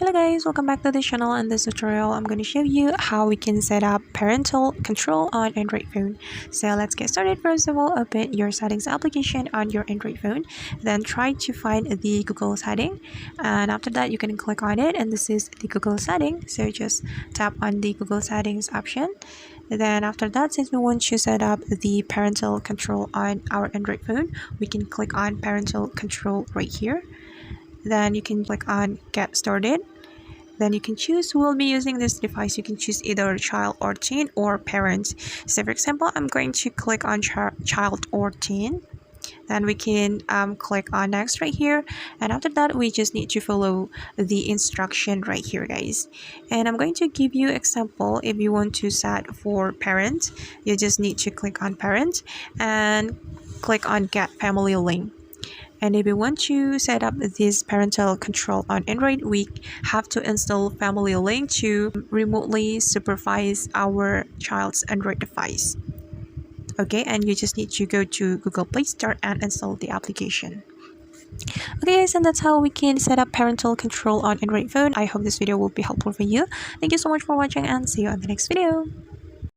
Hello guys, welcome back to the channel. In this tutorial I'm going to show you how we can set up parental control on Android phone. So let's get started. First of all, open your settings application on your Android phone, then try to find the Google setting, and after that you can click on it, and this is the Google setting. So just tap on the Google settings option. Then after that, since we want to set up the parental control on our Android phone, we can click on parental control right here. Then you can click on get started. Then you can choose who will be using this device. You can choose either child or teen or parent. So for example, I'm going to click on child or teen. Then we can click on next right here, and after that we just need to follow the instruction right here, guys. And I'm going to give you example. If you want to set for parent, you just need to click on parent and click on get family link. And if we want to set up this parental control on Android, we have to install Family Link to remotely supervise our child's Android device. Okay, and you just need to go to Google Play Store and install the application. Okay guys, and that's how we can set up parental control on Android phone. I hope this video will be helpful for you. Thank you so much for watching, and see you on the next video.